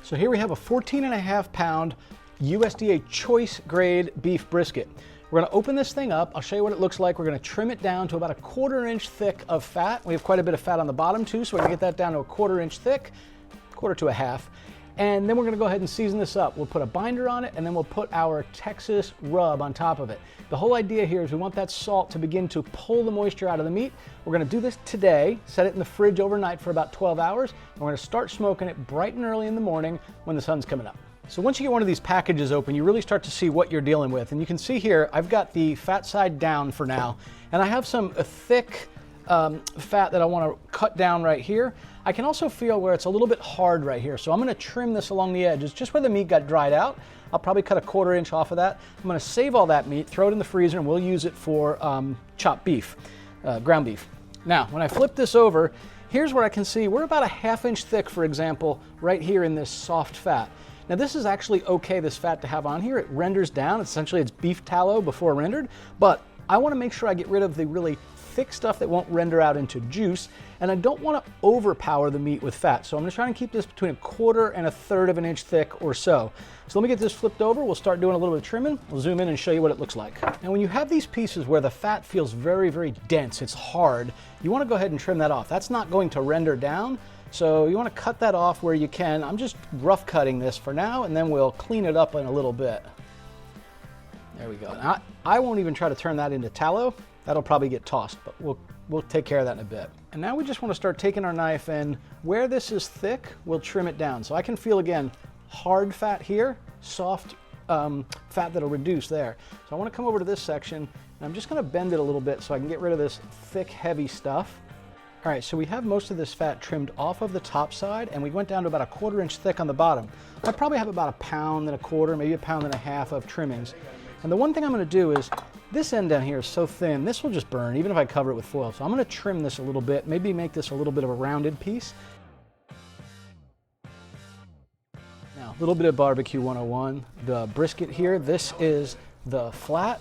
So here we have a 14.5 pound USDA choice grade beef brisket. We're gonna open this thing up. I'll show you what it looks like. We're gonna trim it down to about 1/4 inch thick of fat. We have quite a bit of fat on the bottom too, so we're gonna get that down to 1/4 inch thick, 1/4 to 1/2. And then we're gonna go ahead and season this up. We'll put a binder on it, and then we'll put our Texas rub on top of it. The whole idea here is we want that salt to begin to pull the moisture out of the meat. We're gonna do this today, set it in the fridge overnight for about 12 hours, and we're gonna start smoking it bright and early in the morning when the sun's coming up. So once you get one of these packages open, you really start to see what you're dealing with. And you can see here, I've got the fat side down for now, and I have some thick fat that I want to cut down right here. I can also feel where it's a little bit hard right here, so I'm going to trim this along the edges just where the meat got dried out. I'll probably cut 1/4 inch off of that. I'm going to save all that meat, throw it in the freezer, and we'll use it for chopped beef, ground beef. Now, when I flip this over, here's where I can see we're about 1/2 inch thick, for example, right here in this soft fat. Now this is actually okay, this fat to have on here. It renders down, essentially it's beef tallow before rendered, but I want to make sure I get rid of the really thick stuff that won't render out into juice, and I don't want to overpower the meat with fat. So I'm just trying to keep this between 1/4 and 1/3 of an inch thick or so. So let me get this flipped over. We'll start doing a little bit of trimming. We'll zoom in and show you what it looks like. And when you have these pieces where the fat feels very, very dense, it's hard, you want to go ahead and trim that off. That's not going to render down. So you want to cut that off where you can. I'm just rough cutting this for now, and then we'll clean it up in a little bit. There we go. Now, I won't even try to turn that into tallow. That'll probably get tossed, but we'll take care of that in a bit. And now we just want to start taking our knife, and where this is thick, we'll trim it down. So I can feel, again, hard fat here, soft fat that'll reduce there. So I want to come over to this section, and I'm just going to bend it a little bit so I can get rid of this thick, heavy stuff. All right, so we have most of this fat trimmed off of the top side, and we went down to about 1/4 inch thick on the bottom. I probably have about 1.25 pounds, maybe 1.5 pounds of trimmings. And the one thing I'm going to do is, this end down here is so thin, this will just burn, even if I cover it with foil. So I'm going to trim this a little bit, maybe make this a little bit of a rounded piece. Now, a little bit of barbecue 101. The brisket here, this is the flat,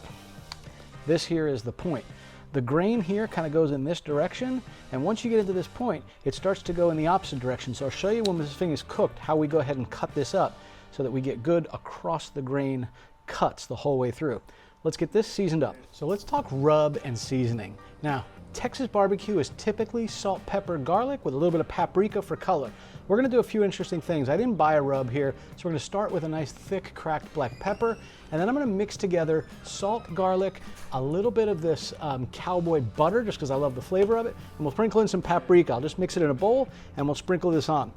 this here is the point. The grain here kind of goes in this direction, and once you get into this point, it starts to go in the opposite direction. So I'll show you when this thing is cooked how we go ahead and cut this up so that we get good across the grain cuts the whole way through. Let's get this seasoned up. So let's talk rub and seasoning. Now, Texas barbecue is typically salt, pepper, garlic with a little bit of paprika for color. We're gonna do a few interesting things. I didn't buy a rub here, so we're gonna start with a nice thick cracked black pepper, and then I'm gonna mix together salt, garlic, a little bit of this cowboy butter, just because I love the flavor of it, and we'll sprinkle in some paprika. I'll just mix it in a bowl, and we'll sprinkle this on.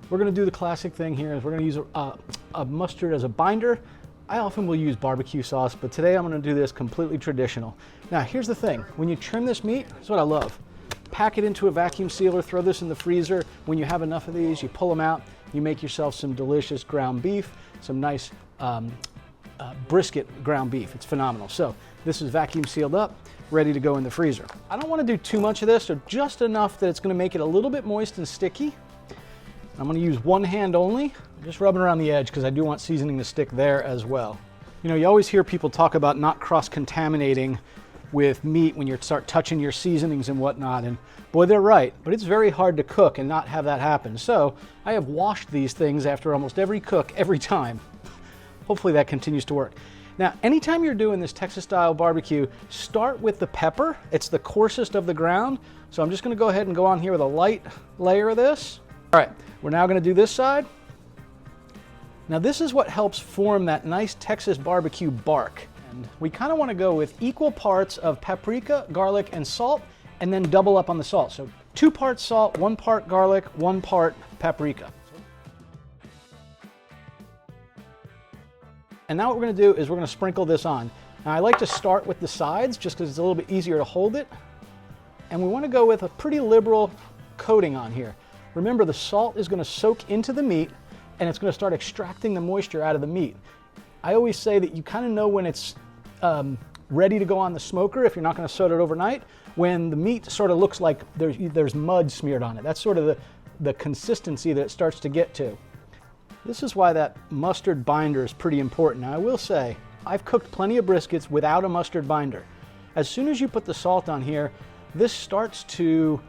We're gonna do the classic thing here, is we're gonna use a mustard as a binder. I often will use barbecue sauce, but today I'm gonna do this completely traditional. Now, here's the thing. When you trim this meat, this is what I love. Pack it into a vacuum sealer, throw this in the freezer. When you have enough of these, you pull them out, you make yourself some delicious ground beef, some nice brisket ground beef. It's phenomenal. So this is vacuum sealed up, ready to go in the freezer. I don't wanna do too much of this, or just enough that it's gonna make it a little bit moist and sticky. I'm gonna use one hand only, just rubbing around the edge because I do want seasoning to stick there as well. You know, you always hear people talk about not cross-contaminating with meat when you start touching your seasonings and whatnot, and boy, they're right, but it's very hard to cook and not have that happen. So I have washed these things after almost every cook every time. Hopefully that continues to work. Now, anytime you're doing this Texas-style barbecue, start with the pepper. It's the coarsest of the ground. So I'm just gonna go ahead and go on here with a light layer of this. All right, we're now gonna do this side. Now this is what helps form that nice Texas barbecue bark. And we kind of want to go with equal parts of paprika, garlic, and salt, and then double up on the salt. So 2 parts salt, 1 part garlic, 1 part paprika. And now what we're going to do is we're going to sprinkle this on. Now I like to start with the sides just because it's a little bit easier to hold it. And we want to go with a pretty liberal coating on here. Remember, the salt is going to soak into the meat, and it's going to start extracting the moisture out of the meat. I always say that you kind of know when it's ready to go on the smoker, if you're not going to soak it overnight, when the meat sort of looks like there's mud smeared on it. That's sort of the consistency that it starts to get to. This is why that mustard binder is pretty important. Now I will say, I've cooked plenty of briskets without a mustard binder. As soon as you put the salt on here, this starts to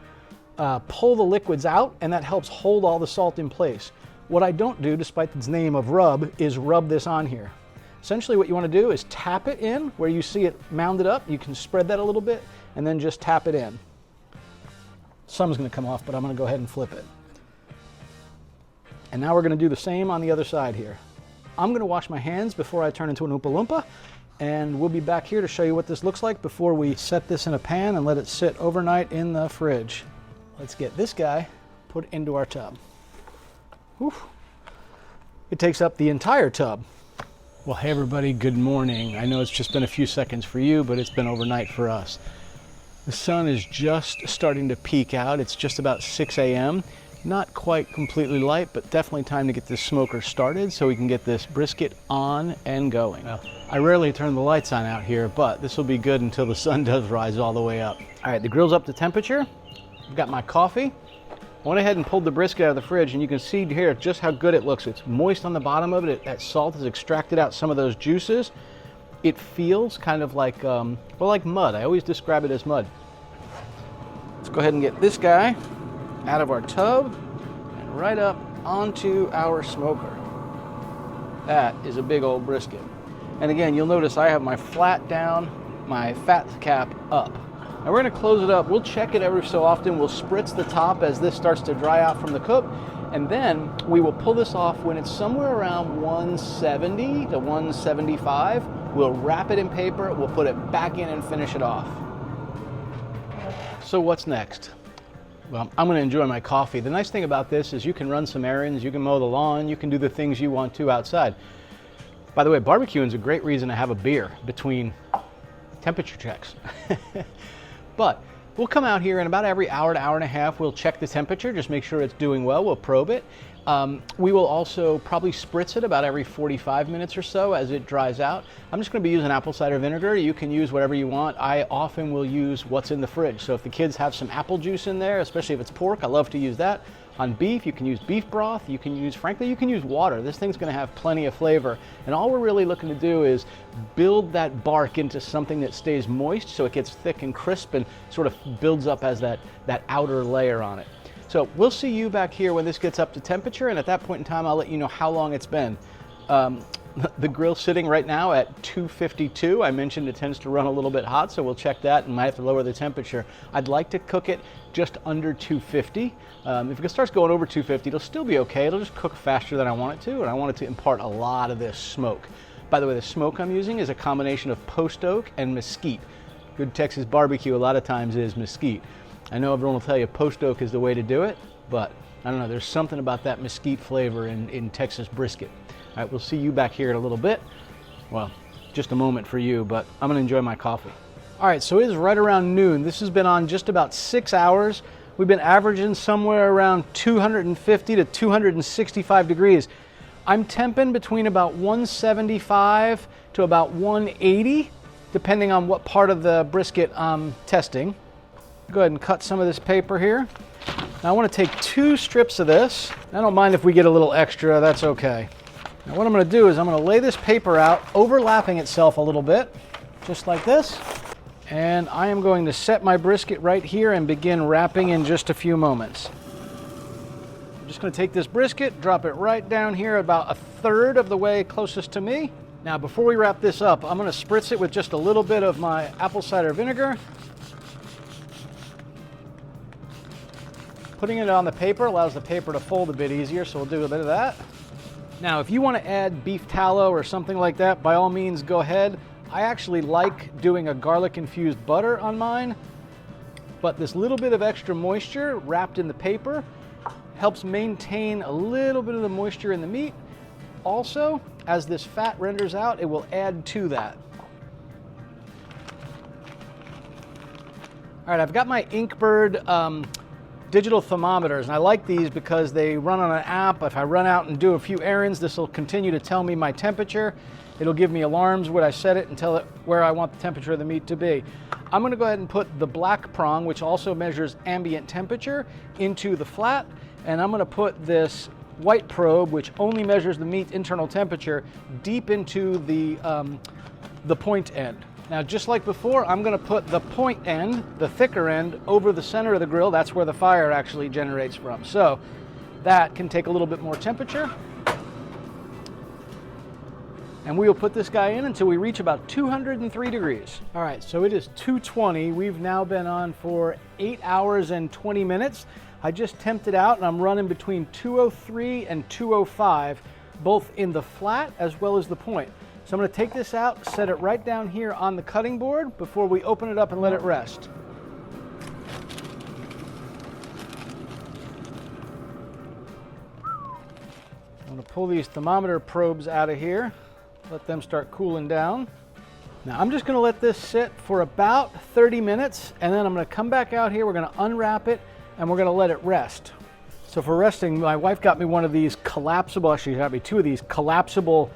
pull the liquids out, and that helps hold all the salt in place. What I don't do, despite its name of rub, is rub this on here. Essentially what you want to do is tap it in where you see it mounded up. You can spread that a little bit and then just tap it in. Some's going to come off, but I'm going to go ahead and flip it. And now we're going to do the same on the other side here. I'm going to wash my hands before I turn into an Oompa Loompa, and we'll be back here to show you what this looks like before we set this in a pan and let it sit overnight in the fridge. Let's get this guy put into our tub. Whew. It takes up the entire tub. Well, hey everybody, good morning. I know it's just been a few seconds for you, but it's been overnight for us. The sun is just starting to peek out. It's just about 6 a.m. Not quite completely light, but definitely time to get this smoker started so we can get this brisket on and going. Well, I rarely turn the lights on out here, but this will be good until the sun does rise all the way up. All right, the grill's up to temperature. I've got my coffee. I went ahead and pulled the brisket out of the fridge, and you can see here just how good it looks. It's moist on the bottom of it. That salt has extracted out some of those juices. It feels kind of like, well, like mud. I always describe it as mud. Let's go ahead and get this guy out of our tub and right up onto our smoker. That is a big old brisket. And again, you'll notice I have my flat down, my fat cap up. Now we're going to close it up. We'll check it every so often. We'll spritz the top as this starts to dry out from the cook, and then we will pull this off when it's somewhere around 170 to 175. We'll wrap it in paper, we'll put it back in and finish it off. So what's next? Well, I'm going to enjoy my coffee. The nice thing about this is you can run some errands, you can mow the lawn, you can do the things you want to outside. By the way, barbecuing is a great reason to have a beer between temperature checks. But we'll come out here and about every hour to hour and a half, we'll check the temperature, just make sure it's doing well, we'll probe it. We will also probably spritz it about every 45 minutes or so as it dries out. I'm just going to be using apple cider vinegar. You can use whatever you want. I often will use what's in the fridge. So if the kids have some apple juice in there, especially if it's pork, I love to use that. On beef, you can use beef broth. You can use, frankly, you can use water. This thing's going to have plenty of flavor. And all we're really looking to do is build that bark into something that stays moist so it gets thick and crisp and sort of builds up as that outer layer on it. So we'll see you back here when this gets up to temperature, and at that point in time, I'll let you know how long it's been. The grill's sitting right now at 252. I mentioned it tends to run a little bit hot, so we'll check that and might have to lower the temperature. I'd like to cook it just under 250. If it starts going over 250, it'll still be okay. It'll just cook faster than I want it to, and I want it to impart a lot of this smoke. By the way, the smoke I'm using is a combination of post oak and mesquite. Good Texas barbecue a lot of times is mesquite. I know everyone will tell you post oak is the way to do it, but I don't know, there's something about that mesquite flavor in Texas brisket. All right, we'll see you back here in a little bit. Well, just a moment for you, but I'm gonna enjoy my coffee. All right, so it is right around noon. This has been on just about 6 hours. We've been averaging somewhere around 250 to 265 degrees. I'm temping between about 175 to about 180, depending on what part of the brisket I'm testing. Go ahead and cut some of this paper here. Now I want to take 2 strips of this. I don't mind if we get a little extra, that's okay. Now what I'm going to do is I'm going to lay this paper out, overlapping itself a little bit, just like this. And I am going to set my brisket right here and begin wrapping in just a few moments. I'm just going to take this brisket, drop it right down here about 1/3 of the way closest to me. Now before we wrap this up, I'm going to spritz it with just a little bit of my apple cider vinegar. Putting it on the paper allows the paper to fold a bit easier, so we'll do a bit of that. Now, if you want to add beef tallow or something like that, by all means, go ahead. I actually like doing a garlic-infused butter on mine, but this little bit of extra moisture wrapped in the paper helps maintain a little bit of the moisture in the meat. Also, as this fat renders out, it will add to that. All right, I've got my Inkbird digital thermometers, and I like these because they run on an app. If I run out and do a few errands, this will continue to tell me my temperature. It'll give me alarms when I set it and tell it where I want the temperature of the meat to be. I'm going to go ahead and put the black prong, which also measures ambient temperature, into the flat, and I'm going to put this white probe, which only measures the meat's internal temperature, deep into the point end. Now, just like before, I'm going to put the point end, the thicker end, over the center of the grill. That's where the fire actually generates from. So that can take a little bit more temperature. And we will put this guy in until we reach about 203 degrees. All right, so it is 220. We've now been on for 8 hours and 20 minutes. I just temped it out and I'm running between 203 and 205, both in the flat as well as the point. So I'm gonna take this out, set it right down here on the cutting board before we open it up and let it rest. I'm gonna pull these thermometer probes out of here. Let them start cooling down. Now I'm just gonna let this sit for about 30 minutes and then I'm gonna come back out here, we're gonna unwrap it and we're gonna let it rest. So for resting, my wife got me one of these collapsible, actually she got me two of these collapsible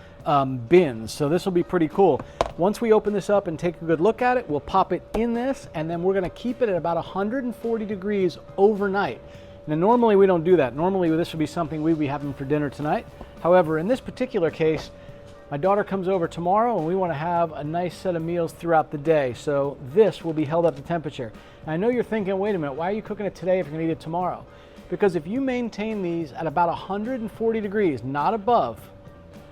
bins. So this will be pretty cool. Once we open this up and take a good look at it, we'll pop it in this and then we're gonna keep it at about 140 degrees overnight. Now normally we don't do that. Normally this would be something we'd be having for dinner tonight. However, in this particular case, my daughter comes over tomorrow and we want to have a nice set of meals throughout the day. So this will be held up to temperature. And I know you're thinking, wait a minute, why are you cooking it today if you're going to eat it tomorrow? Because if you maintain these at about 140 degrees, not above,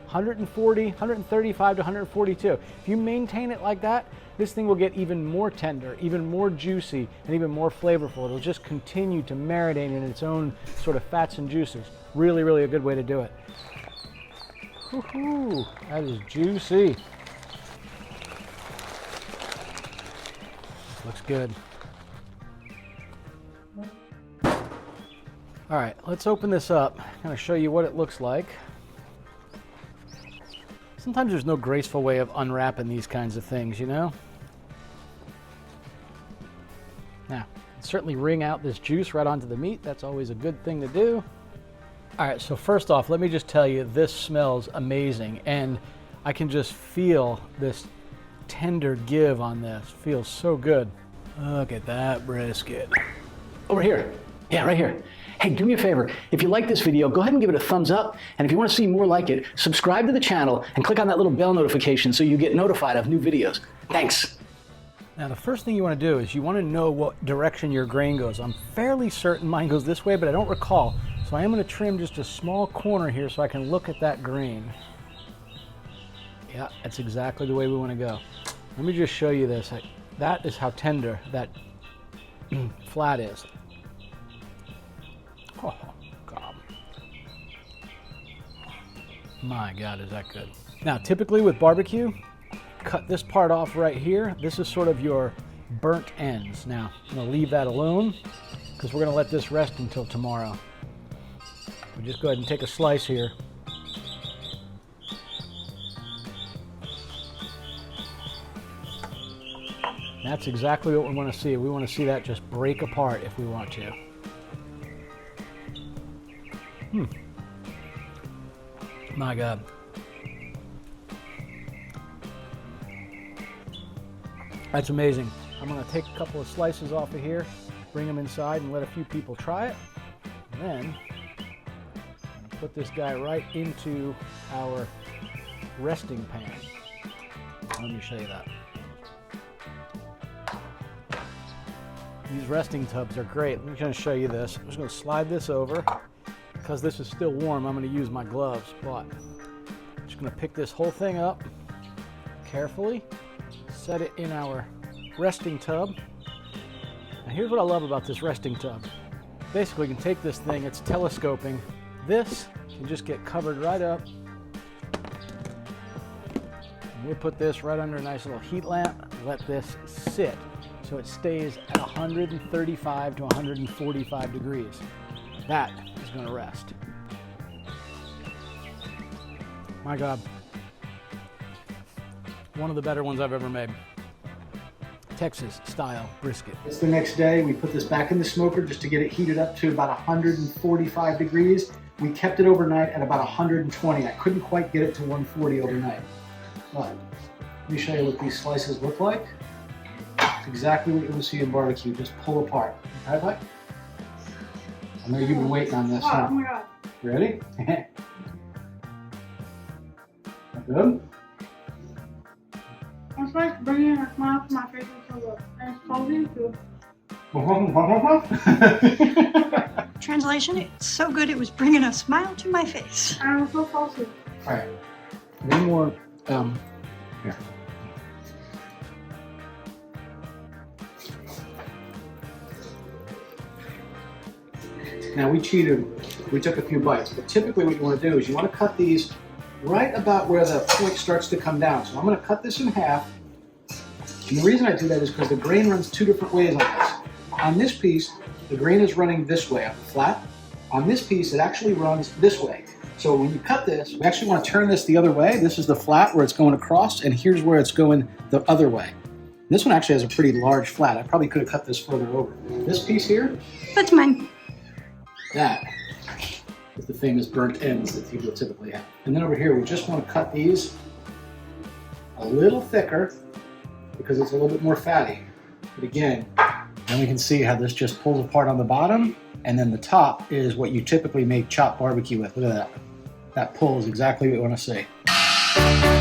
140, 135 to 142, if you maintain it like that, this thing will get even more tender, even more juicy, and even more flavorful. It'll just continue to marinate in its own sort of fats and juices. Really, really a good way to do it. Woohoo, that is juicy. Looks good. All right, let's open this up. I'm gonna show you what it looks like. Sometimes there's no graceful way of unwrapping these kinds of things, you know? Now, certainly wring out this juice right onto the meat. That's always a good thing to do. All right, so first off, let me just tell you, this smells amazing. And I can just feel this tender give on this. Feels so good. Look at that brisket. Over here. Yeah, right here. Hey, do me a favor. If you like this video, go ahead and give it a thumbs up. And if you want to see more like it, subscribe to the channel and click on that little bell notification so you get notified of new videos. Thanks. Now, the first thing you want to do is you want to know what direction your grain goes. I'm fairly certain mine goes this way, but I don't recall. So I am going to trim just a small corner here so I can look at that grain. Yeah, that's exactly the way we want to go. Let me just show you this. That is how tender that flat is. Oh, God. My God, is that good. Now, typically with barbecue, cut this part off right here. This is sort of your burnt ends. Now, I'm going to leave that alone because we're going to let this rest until tomorrow. We just go ahead and take a slice here. That's exactly what we want to see. We want to see that just break apart if we want to. My God. That's amazing. I'm going to take a couple of slices off of here, bring them inside and let a few people try it. And then put this guy right into our resting pan. Let me show you that. These resting tubs are great. I'm going to show you this. I'm just going to slide this over. Because this is still warm, I'm going to use my gloves, but I'm just going to pick this whole thing up carefully, set it in our resting tub. Now here's what I love about this resting tub. Basically, you can take this thing, it's telescoping. This can just get covered right up. And we'll put this right under a nice little heat lamp, let this sit so it stays at 135 to 145 degrees. That is going to rest. My God. One of the better ones I've ever made. Texas-style brisket. It's the next day. We put this back in the smoker just to get it heated up to about 145 degrees. We kept it overnight at about 120. I couldn't quite get it to 140 overnight. But let me show you what these slices look like. It's exactly what you will see in barbecue. Just pull apart. Okay, bud? I know you've been waiting on this. Oh my God. Ready? Good? It's like bringing a smile to my face and so good. And it's cozy too. Translation, it's so good it was bringing a smile to my face. I'm so salty. All right, one more, here. Now we cheated, we took a few bites, but typically what you want to do is you want to cut these right about where the point starts to come down. So I'm going to cut this in half. And the reason I do that is because the grain runs two different ways on this. On this piece, the grain is running this way on the flat. On this piece, it actually runs this way. So when you cut this, we actually want to turn this the other way. This is the flat where it's going across, and here's where it's going the other way. This one actually has a pretty large flat. I probably could have cut this further over. This piece here, That's mine. that is the famous burnt ends that people typically have. And then over here, we just want to cut these a little thicker because it's a little bit more fatty. But again, then we can see how this just pulls apart on the bottom, and then the top is what you typically make chopped barbecue with. Look at that. That pull is exactly what we want to see.